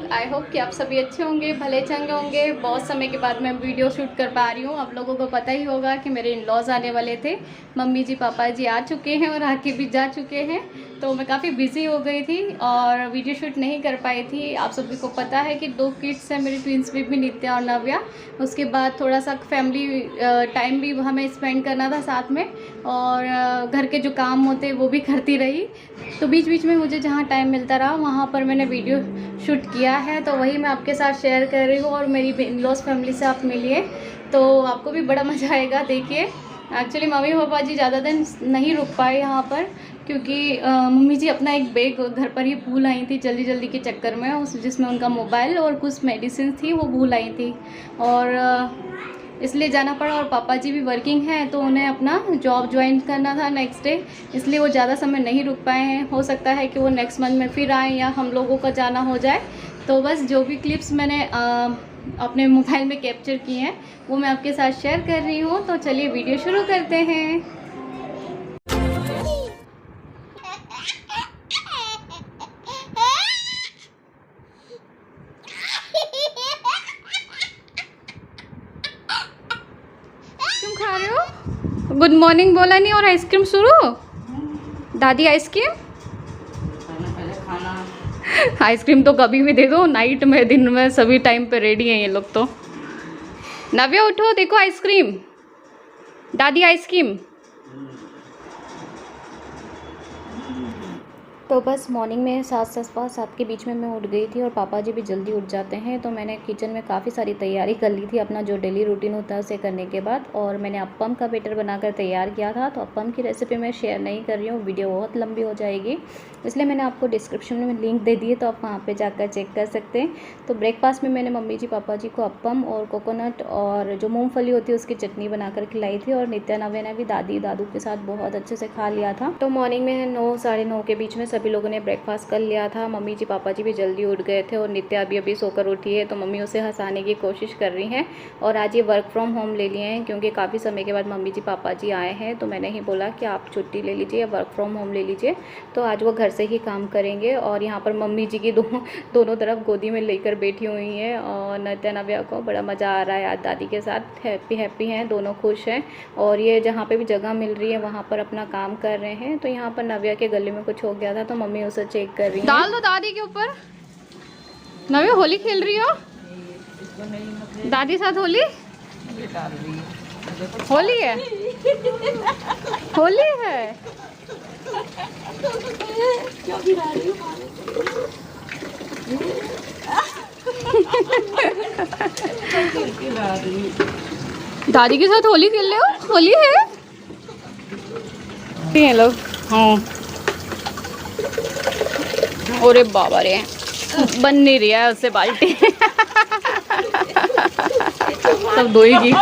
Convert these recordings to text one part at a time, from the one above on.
I hope कि आप सभी अच्छे होंगे, भले चंगे होंगे। बहुत समय के बाद मैं वीडियो शूट कर पा रही हूँ। आप लोगों को पता ही होगा कि मेरे इन लॉज आने वाले थे। मम्मी जी पापा जी आ चुके हैं और आके भी जा चुके हैं, तो मैं काफ़ी बिज़ी हो गई थी और वीडियो शूट नहीं कर पाई थी। आप सभी को पता है कि 2 किड्स हैं मेरी, ट्विंस बेबी नित्या और नव्या। उसके बाद थोड़ा सा फैमिली टाइम भी हमें स्पेंड करना था साथ में, और घर के जो काम होते वो भी करती रही। तो बीच बीच में मुझे जहाँ टाइम मिलता रहा वहाँ पर मैंने वीडियो शूट किया है, तो वही मैं आपके साथ शेयर कर रही हूँ। और मेरी इन लॉज फैमिली से आप मिलिए तो आपको भी बड़ा मज़ा आएगा। देखिए, एक्चुअली मम्मी पापा जी ज़्यादा दिन नहीं रुक पाए यहाँ पर, क्योंकि मम्मी जी अपना एक बैग घर पर ही भूल आई थी जल्दी जल्दी के चक्कर में, उस जिसमें उनका मोबाइल और कुछ मेडिसिन थी वो भूल आई थी, और इसलिए जाना पड़ा। और पापा जी भी वर्किंग हैं, तो उन्हें अपना जॉब ज्वाइन करना था नेक्स्ट डे, इसलिए वो ज़्यादा समय नहीं रुक पाए हैं। हो सकता है कि वो नेक्स्ट मंथ में फिर आएँ या हम लोगों का जाना हो जाए। तो बस जो भी क्लिप्स मैंने अपने मोबाइल में कैप्चर किए हैं वो मैं आपके साथ शेयर कर रही हूँ। तो चलिए वीडियो शुरू करते हैं। क्यों खा रहे हो? गुड मॉर्निंग बोला नहीं और आइसक्रीम शुरू। दादी आइसक्रीम, आइसक्रीम तो कभी भी दे दो, नाइट में दिन में सभी टाइम पे रेडी हैं ये लोग। तो नव्या उठो, देखो आइसक्रीम, दादी आइसक्रीम। तो बस मॉर्निंग में 7 के बीच में मैं उठ गई थी, और पापा जी भी जल्दी उठ जाते हैं। तो मैंने किचन में काफ़ी सारी तैयारी कर ली थी अपना जो डेली रूटीन होता है उसे करने के बाद, और मैंने अप्पम का बैटर बनाकर तैयार किया था। तो अप्पम की रेसिपी मैं शेयर नहीं कर रही हूँ, वीडियो बहुत लंबी हो जाएगी, इसलिए मैंने आपको डिस्क्रिप्शन में लिंक दे दिए, तो आप वहाँ पर जाकर चेक कर सकते हैं। तो ब्रेकफास्ट में मैंने मम्मी जी पापा जी को अप्पम और कोकोनट और जो मूँगफली होती है उसकी चटनी बनाकर खिलाई थी, और नित्या नव्या ने भी दादी दादू के साथ बहुत अच्छे से खा लिया था। तो मॉर्निंग में 9 साढ़े 9 के बीच में सभी लोगों ने ब्रेकफास्ट कर लिया था। मम्मी जी पापा जी भी जल्दी उठ गए थे, और नित्या अभी सोकर उठी है, तो मम्मी उसे हंसाने की कोशिश कर रही हैं। और आज ये वर्क फ्रॉम होम ले लिए हैं, क्योंकि काफ़ी समय के बाद मम्मी जी पापा जी आए हैं, तो मैंने ही बोला कि आप छुट्टी ले लीजिए या वर्क फ्रॉम होम ले लीजिए। तो आज वो घर से ही काम करेंगे। और यहाँ पर मम्मी जी की दोनों तरफ गोदी में लेकर बैठी हुई हैं, और नित्या नव्या को बड़ा मज़ा आ रहा है आज दादी के साथ। हैप्पी हैं, दोनों खुश हैं। और ये जहाँ पे भी जगह मिल रही है वहाँ पर अपना काम कर रहे हैं। तो यहाँ पर नव्या के गले में कुछ हो गया था, तो मम्मी उसे चेक कर रही है। डाल दो दादी के ऊपर। नव्या होली खेल रही हो? दादी साथ होली? होली है, होली है। क्यों गिरा रही हो? दादी के साथ होली खेल रहे हो? होली है ये लोग। हाँ, अरे बाबा रे, बन नहीं रहा है उससे बाल्टी। सब धोएगी।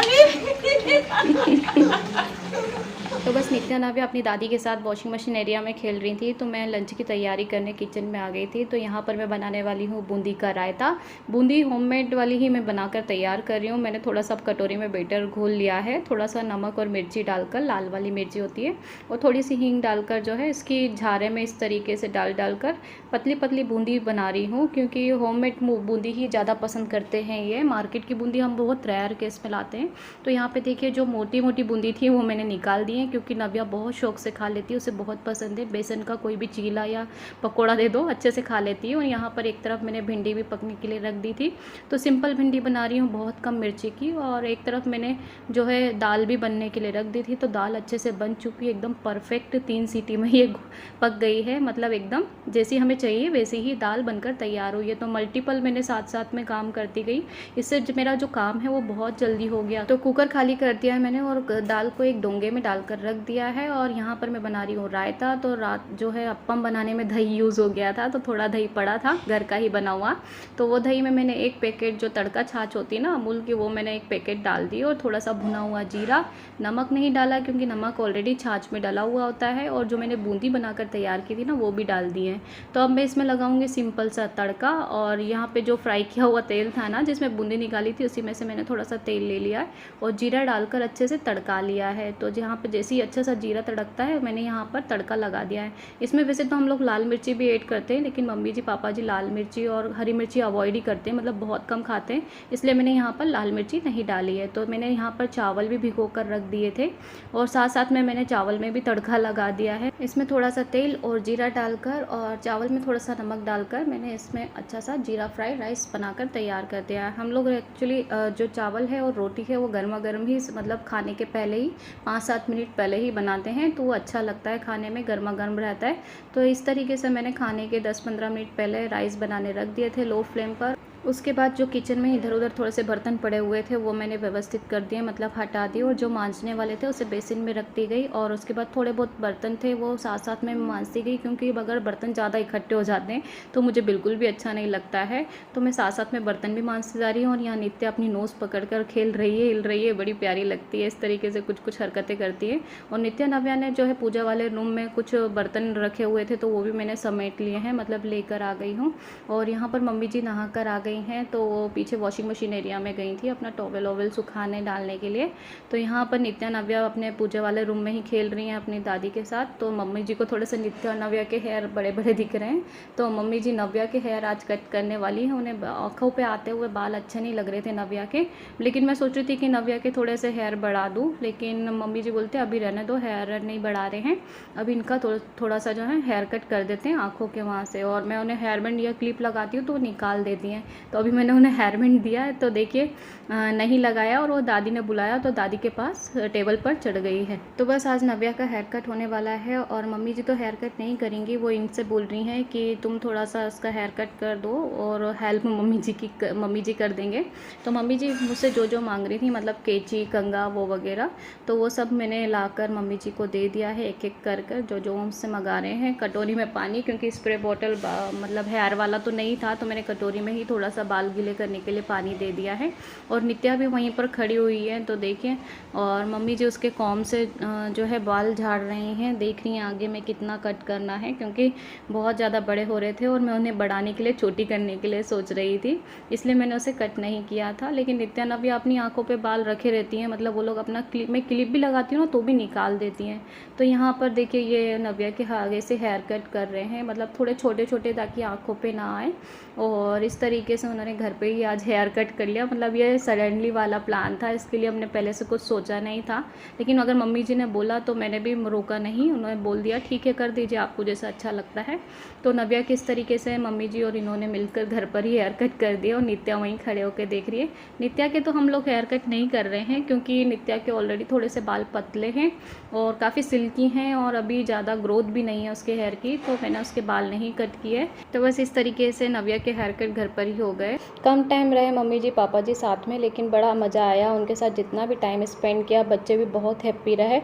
तो बस नित्या नव्या अपनी दादी के साथ वॉशिंग मशीन एरिया में खेल रही थी, तो मैं लंच की तैयारी करने किचन में आ गई थी। तो यहाँ पर मैं बनाने वाली हूँ बूंदी का रायता। बूंदी होममेड वाली ही मैं बनाकर तैयार कर रही हूँ। मैंने थोड़ा सा कटोरी में बेटर घोल लिया है, थोड़ा सा नमक और मिर्ची डालकर, लाल वाली मिर्ची होती है, और थोड़ी सी हींग डालकर जो है इसकी झारे में इस तरीके से डालकर पतली पतली बूंदी बना रही हूँ, क्योंकि होममेड बूंदी ही ज़्यादा पसंद करते हैं। ये मार्केट की बूंदी हम बहुत रेयर केस में लाते हैं। तो यहाँ पर देखिए जो मोटी मोटी बूंदी थी वो मैंने निकाल दी है, क्योंकि नव्या बहुत शौक से खा लेती है, उसे बहुत पसंद है। बेसन का कोई भी चीला या पकोड़ा दे दो अच्छे से खा लेती है। और यहाँ पर एक तरफ मैंने भिंडी भी पकने के लिए रख दी थी, तो सिंपल भिंडी बना रही हूँ बहुत कम मिर्ची की। और एक तरफ मैंने जो है दाल भी बनने के लिए रख दी थी, तो दाल अच्छे से बन चुकी है, एकदम परफेक्ट 3 सीटी में ये पक गई है, मतलब एकदम जैसी हमें चाहिए वैसी ही दाल बनकर तैयार हुई है। तो मल्टीपल मैंने साथ साथ में काम करती गई, इससे मेरा जो काम है वो बहुत जल्दी हो गया। तो कुकर खाली कर दिया है मैंने, और दाल को एक डोंगे में डालकर रख दिया है। और यहाँ पर मैं बना रही हूँ रायता। तो रात जो है अप्पम बनाने में दही यूज़ हो गया था, तो थोड़ा दही पड़ा था घर का ही बना हुआ, तो वो दही में मैंने एक पैकेट जो तड़का छाछ होती है ना अमूल की, वो मैंने एक पैकेट डाल दी, और थोड़ा सा भुना हुआ जीरा। नमक नहीं डाला क्योंकि नमक ऑलरेडी छाछ में डाला हुआ होता है, और जो मैंने बूंदी बनाकर तैयार की थी ना वो भी डाल दी है। तो अब मैं इसमें लगाऊंगी सिंपल सा तड़का। और यहाँ पे जो फ्राई किया हुआ तेल था ना जिसमें बूंदी निकाली थी, उसी में से मैंने थोड़ा सा तेल ले लिया है और जीरा डालकर अच्छे से तड़का लिया है। तो जहाँ पे जैसी स्पाइसी अच्छा सा जीरा तड़कता है, मैंने यहाँ पर तड़का लगा दिया है। इसमें वैसे तो हम लोग लाल मिर्ची भी ऐड करते हैं, लेकिन मम्मी जी पापा जी लाल मिर्ची और हरी मिर्ची अवॉइड ही करते हैं, मतलब बहुत कम खाते हैं, इसलिए मैंने यहाँ पर लाल मिर्ची नहीं डाली है। तो मैंने यहाँ पर चावल भी भिगो कर रख दिए थे और साथ साथ में मैंने चावल में भी तड़का लगा दिया है। इसमें थोड़ा सा तेल और जीरा डालकर और चावल में थोड़ा सा नमक डालकर मैंने इसमें अच्छा सा जीरा फ्राई राइस बनाकर तैयार कर दिया है। हम लोग एक्चुअली जो चावल है और रोटी है वो गर्मा गर्म ही, मतलब खाने के पहले ही 5-7 मिनट पहले ही बनाते हैं, तो वो अच्छा लगता है खाने में, गर्मा गर्म रहता है। तो इस तरीके से मैंने खाने के 10-15 मिनट पहले राइस बनाने रख दिए थे लो फ्लेम पर। उसके बाद जो किचन में इधर उधर थोड़े से बर्तन पड़े हुए थे वो मैंने व्यवस्थित कर दिए, मतलब हटा दिए, और जो मांजने वाले थे उसे बेसिन में रख दी गई। और उसके बाद थोड़े बहुत बर्तन थे वो साथ साथ में मांजती गई, क्योंकि अगर बर्तन ज़्यादा इकट्ठे हो जाते हैं तो मुझे बिल्कुल भी अच्छा नहीं लगता है। तो मैं साथ साथ में बर्तन भी मांजती जा रही हूँ। और यहाँ नित्या अपनी नोज़ पकड़ कर खेल रही है, हिल रही है, बड़ी प्यारी लगती है, इस तरीके से कुछ कुछ हरकतें करती है। और नित्या नव्या ने जो है पूजा वाले रूम में कुछ बर्तन रखे हुए थे तो वो भी मैंने समेट लिए हैं, मतलब लेकर आ गई हूँ। और यहाँ पर मम्मी जी नहा कर आ गई हैं, तो वो पीछे वॉशिंग मशीन एरिया में गई थी अपना टॉवल वॉवल सुखाने डालने के लिए। तो यहाँ पर नित्या नव्या अपने पूजा वाले रूम में ही खेल रही हैं अपनी दादी के साथ। तो मम्मी जी को थोड़े से नित्या नव्या के हेयर बड़े बड़े दिख रहे हैं, तो मम्मी जी नव्या के हेयर आज कट करने वाली हैं। उन्हें आँखों पे आते हुए बाल अच्छे नहीं लग रहे थे नव्या के, लेकिन मैं सोच रही थी कि नव्या के थोड़े से हेयर बढ़ा दूँ, लेकिन मम्मी जी बोलते अभी रहने दो, हेयर नहीं बढ़ा रहे हैं, अभी इनका थोड़ा सा जो है हेयर कट कर देते हैं आँखों के वहाँ से। और मैं उन्हें हेयर बैंड या क्लिप लगाती हूँ तो वो निकाल देती हैं, तो अभी मैंने उन्हें हेयर बैंड दिया है, तो देखिए नहीं लगाया, और वो दादी ने बुलाया तो दादी के पास टेबल पर चढ़ गई है। तो बस आज नव्या का हेयर कट होने वाला है, और मम्मी जी तो हेयर कट नहीं करेंगी, वो इनसे बोल रही हैं कि तुम थोड़ा सा उसका हेयर कट कर दो, और हेल्प मम्मी जी कर देंगे। तो मम्मी जी मुझसे जो जो मांग रही थी, मतलब कैंची, कंघा, वो वगैरह, तो वो सब मैंने लाकर मम्मी जी को दे दिया है, एक एक कर कर जो जो हमसे मंगा रहे हैं। कटोरी में पानी, क्योंकि स्प्रे बॉटल मतलब हेयर वाला तो नहीं था, तो मैंने कटोरी में ही थोड़ा सा बाल गीले करने के लिए पानी दे दिया है। और नित्या भी वहीं पर खड़ी हुई है, तो देखिए, और मम्मी जी उसके कॉम से जो है बाल झाड़ रही हैं, देख रही हैं आगे में कितना कट करना है, क्योंकि बहुत ज़्यादा बड़े हो रहे थे और मैं उन्हें बढ़ाने के लिए, छोटी करने के लिए सोच रही थी, इसलिए मैंने उसे कट नहीं किया था। लेकिन नित्या नव्या अपनी आँखों पर बाल रखे रहती हैं, मतलब वो लोग अपना मैं क्लिप भी लगाती हूँ ना तो भी निकाल देती हैं। तो यहाँ पर देखिए ये नव्या के आगे से हेयर कट कर रहे हैं, मतलब थोड़े छोटे छोटे, ताकि आँखों पे ना आए। और इस तरीके से उन्होंने घर पे ही आज हेयर कट कर लिया, मतलब ये सडनली वाला प्लान था, इसके लिए हमने पहले से कुछ सोचा नहीं था। लेकिन अगर मम्मी जी ने बोला तो मैंने भी रोका नहीं, उन्होंने बोल दिया ठीक है कर दीजिए, आपको जैसा अच्छा लगता है। तो नव्या किस तरीके से मम्मी जी और इन्होंने मिलकर घर पर ही हेयर कट कर दिया, और नित्या वहीं खड़े होकर देख रही है। नित्या के तो हम लोग हेयर कट नहीं कर रहे हैं, क्योंकि नित्या के ऑलरेडी थोड़े से बाल पतले हैं और काफ़ी सिल्की हैं, और अभी ज़्यादा ग्रोथ भी नहीं है उसके हेयर की, तो मैंने उसके बाल नहीं कट किए। तो बस इस तरीके से नव्या के हेयर कट घर पर ही हो गए। कम टाइम रहे मम्मी जी पापा जी साथ में, लेकिन बड़ा मज़ा आया उनके साथ, जितना भी टाइम स्पेंड किया, बच्चे भी बहुत हैप्पी रहे।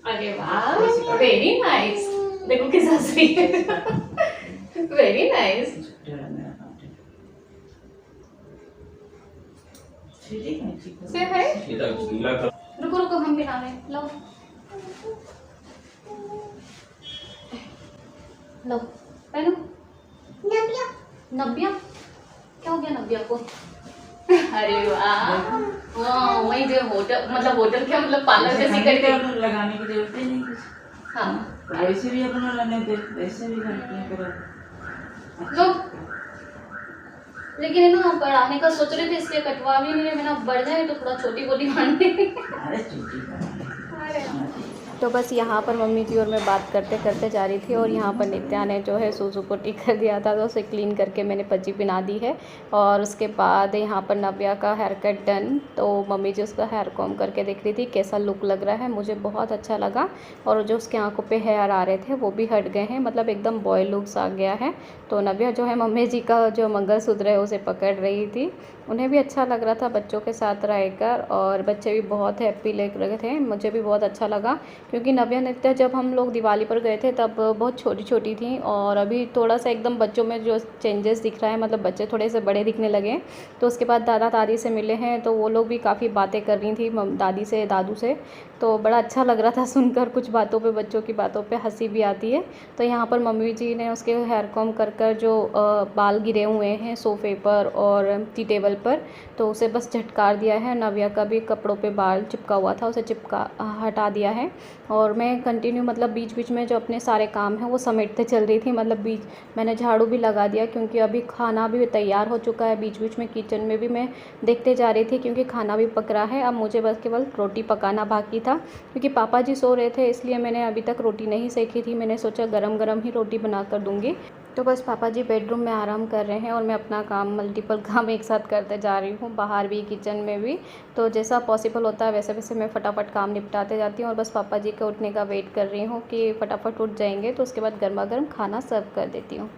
अरे वाह, वेरी नाइस, देखो किस हंस रही है, वेरी नाइस। से है, रुको रुको हम भी ना रहे, लो लो पहनो। नव्या, नव्या क्या हो गया नव्या को? अरे वाह, वही जो होटल, मतलब होटल क्या, मतलब पार्लर जैसी करके लगाने की जरूरत ही नहीं कुछ। हाँ, वैसे भी अपना लगाने दे, वैसे भी करती हैं पर लो। लेकिन है ना बढ़ाने का सोच रहे थे, इसलिए कटवा भी नहीं रहे, मैंने बढ़ जाए तो थोड़ा छोटी बोटी मारने। अरे छोटी कराने। तो बस यहाँ पर मम्मी जी और मैं बात करते करते जा रही थी, और यहाँ पर नित्या ने जो है सूसू पोटी कर दिया था, तो उसे क्लीन करके मैंने पज्जी पिना दी है। और उसके बाद यहाँ पर नव्या का हेयर कट डन, तो मम्मी जी उसका हेयर कॉम करके देख रही थी कैसा लुक लग रहा है, मुझे बहुत अच्छा लगा। और जो उसके आँखों पे हेयर आ रहे थे वो भी हट गए हैं, मतलब एकदम बॉय लुक्स आ गया है। तो नव्या जो है मम्मी जी का जो मंगलसूत्र है उसे पकड़ रही थी, उन्हें भी अच्छा लग रहा था बच्चों के साथ रहकर, और बच्चे भी बहुत हैप्पी लग रहे थे, मुझे भी बहुत अच्छा लगा। क्योंकि नव्या नित्या जब हम लोग दिवाली पर गए थे तब बहुत छोटी छोटी थी, और अभी थोड़ा सा एकदम बच्चों में जो चेंजेस दिख रहा है, मतलब बच्चे थोड़े से बड़े दिखने लगे। तो उसके बाद दादा दादी से मिले हैं, तो वो लोग भी काफ़ी बातें कर रही थी दादी से दादू से, तो बड़ा अच्छा लग रहा था सुनकर, कुछ बातों पे, बच्चों की बातों पे हंसी भी आती है। तो यहाँ पर मम्मी जी ने उसके हेयर कॉम कर कर जो बाल गिरे हुए हैं सोफ़े पर और टी टेबल पर, तो उसे बस झटकार दिया है। नव्या का भी कपड़ों पे बाल चिपका हुआ था, उसे हटा दिया है। और मैं कंटिन्यू मतलब बीच बीच में जो अपने सारे काम हैं वो समेटते चल रही थी। मतलब बीच मैंने झाड़ू भी लगा दिया क्योंकि अभी खाना भी तैयार हो चुका है। बीच बीच में किचन में भी मैं देखते जा रही थी क्योंकि खाना भी पक रहा है। अब मुझे बस केवल रोटी पकाना बाकी था क्योंकि पापा जी सो रहे थे, इसलिए मैंने अभी तक रोटी नहीं सेकी थी। मैंने सोचा गरम गरम ही रोटी बना कर दूँगी। तो बस पापा जी बेडरूम में आराम कर रहे हैं और मैं अपना काम, मल्टीपल काम एक साथ करते जा रही हूँ, बाहर भी किचन में भी। तो जैसा पॉसिबल होता है वैसे वैसे मैं फटाफट काम निपटाते जाती हूँ और बस पापा जी के उठने का वेट कर रही हूँ कि फटाफट उठ जाएंगे तो उसके बाद गर्मा गर्म खाना सर्व कर देती हूँ।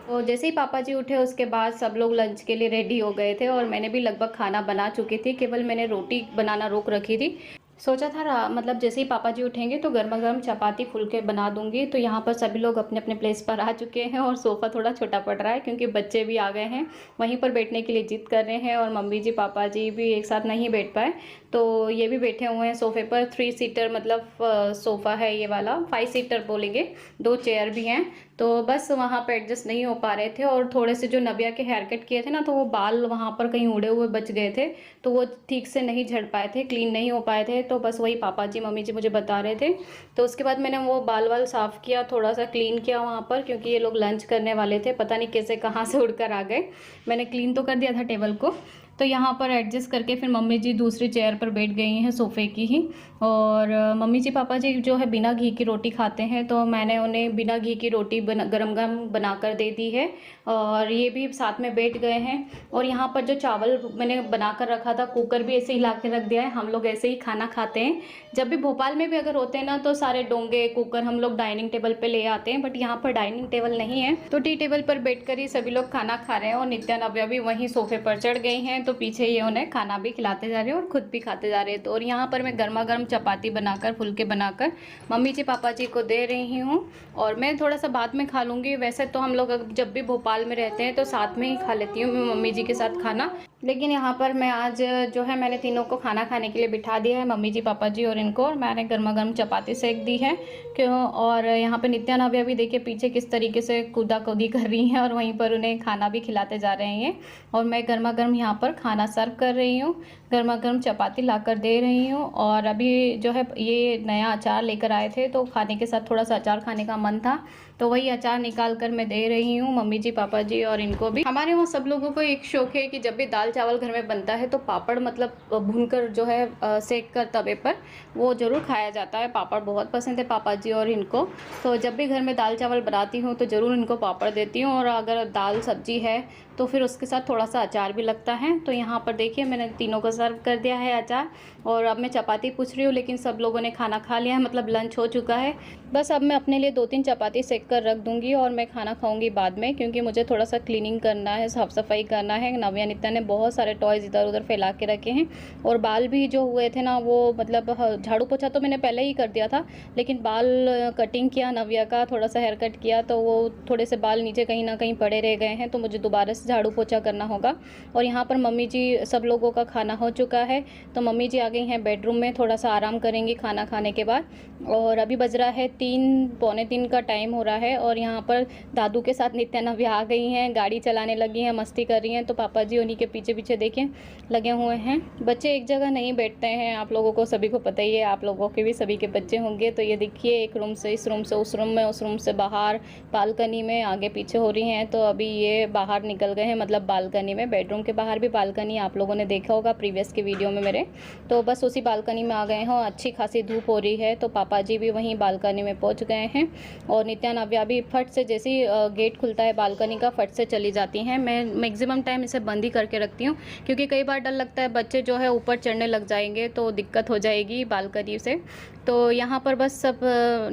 तो जैसे ही पापा जी उठे उसके बाद सब लोग लंच के लिए रेडी हो गए थे और मैंने भी लगभग खाना बना चुकी थी, केवल मैंने रोटी बनाना रोक रखी थी। सोचा था मतलब जैसे ही पापा जी उठेंगे तो गर्मा गर्म चपाती फुलके बना दूंगी। तो यहाँ पर सभी लोग अपने अपने प्लेस पर आ चुके हैं और सोफ़ा थोड़ा छोटा पड़ रहा है क्योंकि बच्चे भी आ गए हैं, वहीं पर बैठने के लिए जिद कर रहे हैं और मम्मी जी पापा जी भी एक साथ नहीं बैठ पाए तो ये भी बैठे हुए हैं सोफ़े पर। 3 सीटर मतलब सोफ़ा है ये वाला, 5 सीटर बोलेंगे, 2 चेयर भी हैं। तो बस वहाँ पे एडजस्ट नहीं हो पा रहे थे और थोड़े से जो नव्या के हेयर कट किए थे ना, तो वो बाल वहाँ पर कहीं उड़े हुए बच गए थे, तो वो ठीक से नहीं झड़ पाए थे, क्लीन नहीं हो पाए थे। तो बस वही पापा जी मम्मी जी मुझे बता रहे थे। तो उसके बाद मैंने वो बाल वाल साफ़ किया, थोड़ा सा क्लीन किया वहाँ पर क्योंकि ये लोग लंच करने वाले थे, पता नहीं कैसे कहाँ से उड़कर आ गए। मैंने क्लीन तो कर दिया था टेबल को। तो यहाँ पर एडजस्ट करके फिर मम्मी जी दूसरी चेयर पर बैठ गई हैं सोफ़े की ही। और मम्मी जी पापा जी जो है बिना घी की रोटी खाते हैं, तो मैंने उन्हें बिना घी की रोटी गरम गरम बना कर दे दी है और ये भी साथ में बैठ गए हैं। और यहाँ पर जो चावल मैंने बना कर रखा था, कुकर भी ऐसे ही ला के रख दिया है। हम लोग ऐसे ही खाना खाते हैं, जब भी भोपाल में भी अगर होते हैं ना तो सारे डोंगे कुकर हम लोग डाइनिंग टेबल पे ले आते हैं, बट यहाँ पर डाइनिंग टेबल नहीं है तो टी टेबल पर बैठकर ही सभी लोग खाना खा रहे हैं। और नित्या नव्या भी वहीं सोफ़े पर चढ़ गई हैं, तो पीछे ये उन्हें खाना भी खिलाते जा रहे हैं और खुद भी खाते जा रहे हैं। तो और यहाँ पर मैं गर्मा गर्म चपाती बनाकर, फुलके बनाकर मम्मी जी पापा जी को दे रही हूँ और मैं थोड़ा सा बाद में खा लूँगी। वैसे तो हम लोग जब भी भोपाल में रहते हैं तो साथ में ही खा लेती हूँ मैं मम्मी जी के साथ खाना, लेकिन यहाँ पर मैं आज जो है मैंने तीनों को खाना खाने के लिए बिठा दिया है, मम्मी जी पापा जी और इनको, और मैंने गर्मा गर्म चपाती सेक दी है क्यों। और यहाँ पर नित्या नव्या भी देखिए पीछे किस तरीके से कूदा कूदी कर रही हैं और वहीं पर उन्हें खाना भी खिलाते जा रहे हैं। और मैं गर्मा गर्म यहाँ पर खाना सर्व कर रही हूँ, गर्मा गर्म चपाती लाकर दे रही हूँ। और अभी जो है ये नया अचार लेकर आए थे तो खाने के साथ थोड़ा सा अचार खाने का मन था, तो वही अचार निकाल कर मैं दे रही हूँ मम्मी जी पापा जी और इनको भी। हमारे वहाँ सब लोगों को एक शौक है कि जब भी दाल चावल घर में बनता है तो पापड़ मतलब भूनकर जो है सेक कर तवे पर वो ज़रूर खाया जाता है। पापड़ बहुत पसंद है पापा जी और इनको, तो जब भी घर में दाल चावल बनाती हूँ तो ज़रूर इनको पापड़ देती हूँ। और अगर दाल सब्जी है तो फिर उसके साथ थोड़ा सा अचार भी लगता है। तो यहाँ पर देखिए मैंने तीनों को सर्व कर दिया है अचार और अब मैं चपाती पूछ रही हूँ, लेकिन सब लोगों ने खाना खा लिया है, मतलब लंच हो चुका है। बस अब मैं अपने लिए 2-3 चपाती सेक कर रख दूँगी और मैं खाना खाऊँगी बाद में, क्योंकि मुझे थोड़ा सा क्लीनिंग करना है, साफ़ सफाई करना है। नव्या नित्या ने बहुत सारे टॉयज़ इधर उधर फैला के रखे हैं और बाल भी जो हुए थे ना वो मतलब झाड़ू पोछा तो मैंने पहले ही कर दिया था, लेकिन बाल कटिंग किया नव्या का, थोड़ा सा हेयर कट किया तो वो थोड़े से बाल नीचे कहीं ना कहीं पड़े रह गए हैं, तो मुझे दोबारा से झाड़ू पोछा करना होगा। और यहाँ पर मम्मी जी सब लोगों का खाना हो चुका है तो मम्मी जी आ गई हैं बेडरूम में, थोड़ा सा आराम करेंगी खाना खाने के बाद। और अभी बज रहा है 3, पौने 3 का टाइम हो रहा है और यहाँ पर दादू के साथ नित्या नव्या आ गई हैं, गाड़ी चलाने लगी हैं, मस्ती कर रही हैं। तो पापा जी उन्हीं के पीछे पीछे देखें लगे हुए हैं। बच्चे एक जगह नहीं बैठते हैं, आप लोगों को सभी को पता ही है, आप लोगों के भी सभी के बच्चे होंगे। तो ये देखिए एक रूम से इस रूम से उस रूम में, उस रूम से बाहर, बालकनी में आगे पीछे हो रही हैं। तो अभी ये बाहर निकल गए हैं, मतलब बालकनी में, बेडरूम के बाहर भी बालकनी आप लोगों ने देखा होगा प्रीवियस की वीडियो में मेरे। तो बस उसी बालकनी में आ गए हैं, अच्छी खासी धूप हो रही है तो पापा जी भी वहीं बालकनी में पहुंच गए हैं। और नित्या नव्या भी फट से, जैसे ही गेट खुलता है बालकनी का, फट से चली जाती हैं। मैं मैक्सिमम टाइम इसे बंद ही करके रखती हूँ क्योंकि कई बार डर लगता है बच्चे जो है ऊपर चढ़ने लग जाएंगे तो दिक्कत हो जाएगी बालकनी से। तो यहाँ पर बस सब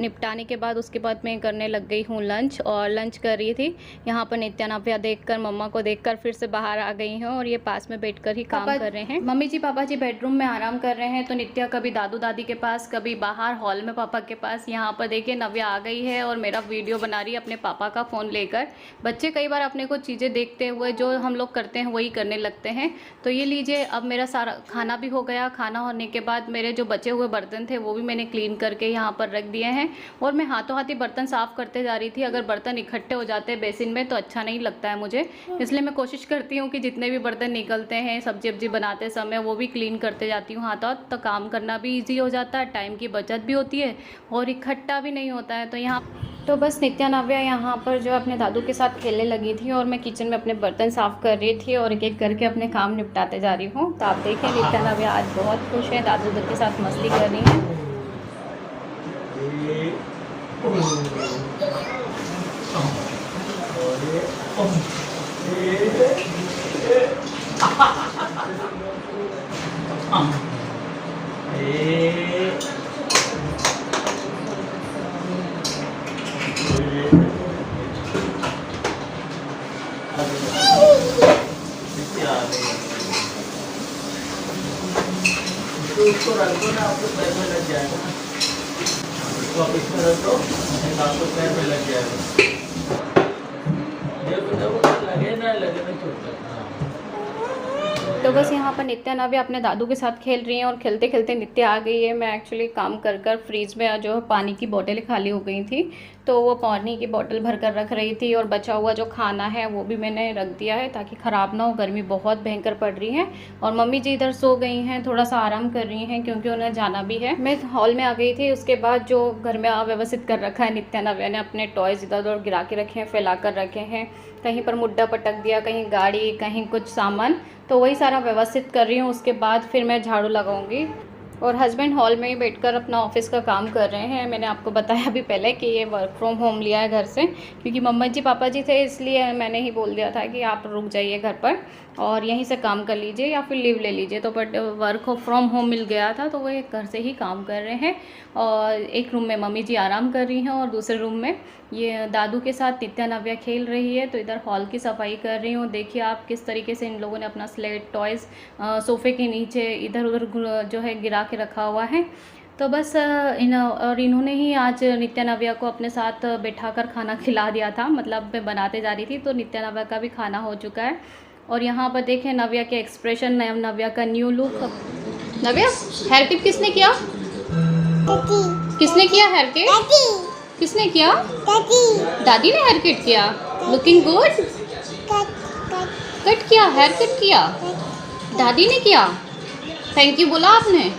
निपटाने के बाद उसके बाद मैं करने लग गई हूँ लंच, और लंच कर रही थी। यहाँ पर नित्या नव्या देखकर मम्मा को देखकर फिर से बाहर आ गई हूँ और ये पास में बैठकर ही काम कर रहे हैं। मम्मी जी पापा जी बेडरूम में आराम कर रहे हैं, तो नित्या कभी दादू दादी के पास, कभी बाहर हॉल में पापा के पास। यहाँ पर देखिए नव्या आ गई है और मेरा वीडियो बना रही है अपने पापा का फ़ोन लेकर। बच्चे कई बार अपने को चीज़ें देखते हुए जो हम लोग करते हैं वही करने लगते हैं। तो ये लीजिए, अब मेरा सारा खाना भी हो गया। खाना होने के बाद मेरे जो बचे हुए बर्तन थे वो भी मैंने क्लीन करके यहाँ पर रख दिए हैं और मैं हाथों हाथ ही बर्तन साफ़ करते जा रही थी। अगर बर्तन इकट्ठे हो जाते हैं बेसिन में तो अच्छा नहीं लगता है मुझे, इसलिए मैं कोशिश करती हूँ कि जितने भी बर्तन निकलते हैं सब्जी वब्जी बनाते समय वो भी क्लीन करते जाती हूँ हाथों हाथ। तो काम करना भी ईजी हो जाता है, टाइम की बचत भी होती है और इकट्ठा भी नहीं होता है। तो यहाँ तो बस नित्या नव्या यहाँ पर जो अपने दादू के साथ खेलने लगी थी और मैं किचन में अपने बर्तन साफ़ कर रही थी और एक एक करके अपने काम निपटाते जा रही हूँ। तो आप देखें नित्या नव्या आज बहुत खुश है, दादू के साथ मस्ती कर रही हैं। उसको रख दो ना, आपको पैर में लग जाएगा। आप इसमें रख दो, आपको पैर में लग जाएगा। देखो लगे ना छोड़ता। तो बस यहाँ पर नित्या नव्या अपने दादू के साथ खेल रही हैं और खेलते खेलते नित्या आ गई है। मैं एक्चुअली काम कर कर फ्रीज में जो पानी की बोतलें खाली हो गई थी तो वो पानी की बोतल भर कर रख रही थी और बचा हुआ जो खाना है वो भी मैंने रख दिया है ताकि ख़राब ना हो। गर्मी बहुत भयंकर पड़ रही है और मम्मी जी इधर सो गई हैं, थोड़ा सा आराम कर रही हैं क्योंकि उन्हें जाना भी है। मैं हॉल में आ गई थी, उसके बाद जो घर में अव्यवस्थित कर रखा है नित्या नव्या ने, अपने टॉयज़ इधर उधर गिरा के रखे हैं, फैला कर रखे हैं, कहीं पर मुड्डा पटक दिया, कहीं गाड़ी, कहीं कुछ सामान, तो वही सारा व्यवस्थित कर रही हूँ। उसके बाद फिर मैं झाड़ू लगाऊंगी। और हस्बैंड हॉल में ही बैठकर अपना ऑफिस का काम कर रहे हैं। मैंने आपको बताया अभी पहले कि ये वर्क फ्रॉम होम लिया है घर से, क्योंकि मम्मा जी पापा जी थे इसलिए मैंने ही बोल दिया था कि आप रुक जाइए घर पर और यहीं से काम कर लीजिए या फिर लीव ले लीजिए। तो बट वर्क फ्रॉम होम मिल गया था तो वो घर से ही काम कर रहे हैं। और एक रूम में मम्मी जी आराम कर रही हैं और दूसरे रूम में ये दादू के साथ नित्या नव्या खेल रही है। तो इधर हॉल की सफाई कर रही हूँ। देखिए आप किस तरीके से इन लोगों ने अपना स्लेट टॉयज़ सोफ़े के नीचे इधर उधर जो है गिरा के रखा हुआ है। तो बस इन्होंने ही आज नित्या नव्या को अपने साथ बैठाकर खाना खिला दिया था, मतलब मैं बनाते जा रही थी तो नित्या नव्या का भी खाना हो चुका है। और यहाँ पर देखें नव्या के एक्सप्रेशन, नव्या का न्यू लुक। नव्या हेयर कट किसने किया? किसने किया हेयर कट? किसने किया? दादी ने हेयर कट किया। Looking good. कट किया, हेयर कट किया, दादी ने किया। थैंक यू बोला आपने?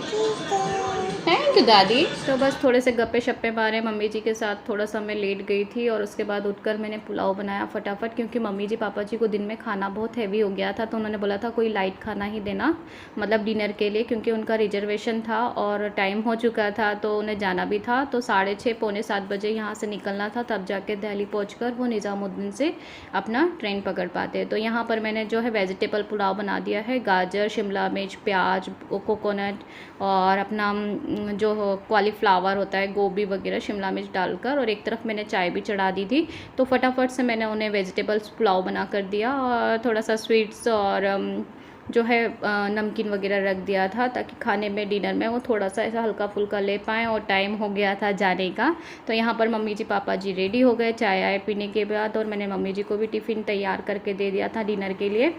थैंक यू दादी। तो बस थोड़े से गप्पे शप्पे मारे मम्मी जी के साथ, थोड़ा सा मैं लेट गई थी और उसके बाद उठकर मैंने पुलाव बनाया फटाफट, क्योंकि मम्मी जी पापा जी को दिन में खाना बहुत हैवी हो गया था। तो उन्होंने बोला था कोई लाइट खाना ही देना, मतलब डिनर के लिए, क्योंकि उनका रिजर्वेशन था और टाइम हो चुका था तो उन्हें जाना भी था। तो 6:30 पौने 7 बजे यहाँ से निकलना था, तब जाके दिल्ली पहुँच वो निज़ामुद्दीन से अपना ट्रेन पकड़ पाते। तो यहाँ पर मैंने जो है वेजिटेबल पुलाव बना दिया है, गाजर, शिमला मिर्च, प्याज, कोकोनट और अपना जो कॉलीफ्लावर होता है, गोभी वगैरह, शिमला मिर्च डालकर, और एक तरफ मैंने चाय भी चढ़ा दी थी। तो फटाफट से मैंने उन्हें वेजिटेबल्स पुलाव बना कर दिया और थोड़ा सा स्वीट्स और जो है नमकीन वगैरह रख दिया था ताकि खाने में डिनर में वो थोड़ा सा ऐसा हल्का फुल्का ले पाएँ। और टाइम हो गया था जाने का। तो यहाँ पर मम्मी जी पापा जी रेडी हो गए चाय आए पीने के बाद, और मैंने मम्मी जी को भी टिफ़िन तैयार करके दे दिया था डिनर के लिए।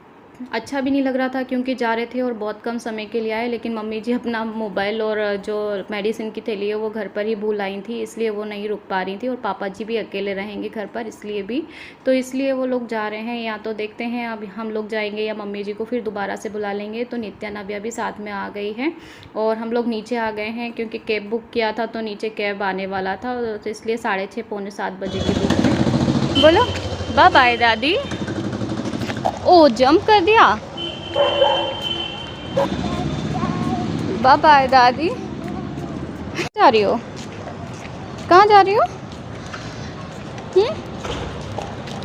अच्छा भी नहीं लग रहा था क्योंकि जा रहे थे और बहुत कम समय के लिए आए, लेकिन मम्मी जी अपना मोबाइल और जो मेडिसिन की थैली है वो घर पर ही भूल आई थी, इसलिए वो नहीं रुक पा रही थी। और पापा जी भी अकेले रहेंगे घर पर इसलिए भी, तो इसलिए वो लोग जा रहे हैं। या तो देखते हैं अब हम लोग जाएंगे या मम्मी जी को फिर दोबारा से बुला लेंगे। तो नित्या नव्या भी साथ में आ गई है और हम लोग नीचे आ गए हैं क्योंकि कैब बुक किया था तो नीचे कैब आने वाला था, तो इसलिए 6:30 पौने 7 बजे की बुक है। बोलो बाय बाय दादी। ओ जंप कर दिया। बाय बाय दादी। जा रही हो? कहाँ जा रही हो?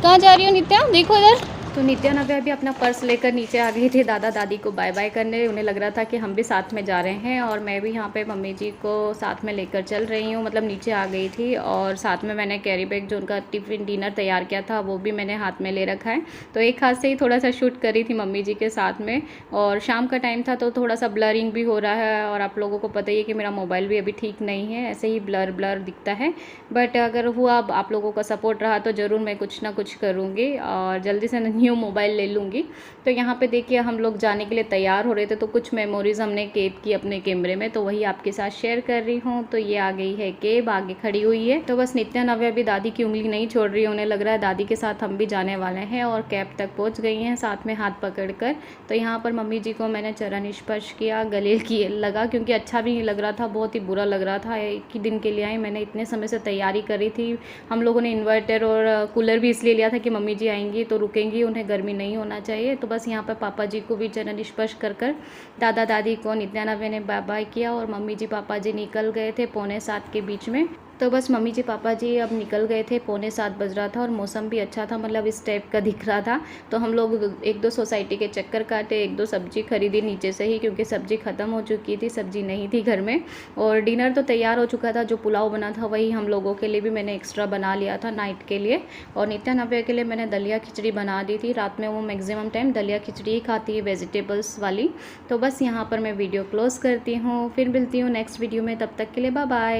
कहाँ जा रही हो नित्या? देखो इधर, तो नित्या नव्या भी अपना पर्स लेकर नीचे आ गई थी दादा दादी को बाय बाय करने। उन्हें लग रहा था कि हम भी साथ में जा रहे हैं और मैं भी यहाँ पे मम्मी जी को साथ में लेकर चल रही हूँ, मतलब नीचे आ गई थी। और साथ में मैंने कैरी बैग जो उनका टिफ़िन डिनर तैयार किया था वो भी मैंने हाथ में ले रखा है। तो एक हाथ से ही थोड़ा सा शूट करी थी मम्मी जी के साथ में। और शाम का टाइम था तो थोड़ा सा ब्लरिंग भी हो रहा है और आप लोगों को पता ही है कि मेरा मोबाइल भी अभी ठीक नहीं है, ऐसे ही ब्लर ब्लर दिखता है। बट अगर हुआ आप लोगों का सपोर्ट रहा तो ज़रूर मैं कुछ ना कुछ करूँगी और जल्दी से न्यू मोबाइल ले लूँगी। तो यहाँ पे देखिए हम लोग जाने के लिए तैयार हो रहे थे, तो कुछ मेमोरीज़ हमने कैद की अपने कैमरे में, तो वही आपके साथ शेयर कर रही हूँ। तो ये आ गई है कैब, आगे खड़ी हुई है। तो बस नित्या नव्या भी दादी की उंगली नहीं छोड़ रही है, उन्हें लग रहा है दादी के साथ हम भी जाने वाले हैं और कैब तक पहुँच गई हैं साथ में हाथ पकड़ कर। तो यहाँ पर मम्मी जी को मैंने चरण स्पर्श किया, गले की लगा, क्योंकि अच्छा भी नहीं लग रहा था, बहुत ही बुरा लग रहा था। एक ही दिन के लिए आई, मैंने इतने समय से तैयारी करी थी। हम लोगों ने इन्वर्टर और कूलर भी इसलिए लिया था कि मम्मी जी आएंगी तो रुकेंगी, उन्हें गर्मी नहीं होना चाहिए। तो बस यहाँ पर पापा जी को भी चरण स्पर्श कर दादा दादी को नित्या नव्या ने बाय बाय किया और मम्मी जी पापा जी निकल गए थे 6:45 के बीच में। तो बस मम्मी जी पापा जी अब निकल गए थे, 6:45 बज रहा था और मौसम भी अच्छा था, मतलब इस टाइप का दिख रहा था। तो हम लोग 1-2 सोसाइटी के चक्कर काटे, 1-2 सब्जी खरीदी नीचे से ही, क्योंकि सब्जी ख़त्म हो चुकी थी, सब्जी नहीं थी घर में। और डिनर तो तैयार हो चुका था, जो पुलाव बना था वही हम लोगों के लिए भी मैंने एक्स्ट्रा बना लिया था नाइट के लिए। और नित्या नव्या के लिए मैंने दलिया खिचड़ी बना दी थी। रात में वो मैक्सिमम टाइम दलिया खिचड़ी ही खाती है, वेजिटेबल्स वाली। तो बस यहाँ पर मैं वीडियो क्लोज़ करती हूँ, फिर मिलती हूँ नेक्स्ट वीडियो में, तब तक के लिए बाय बाय।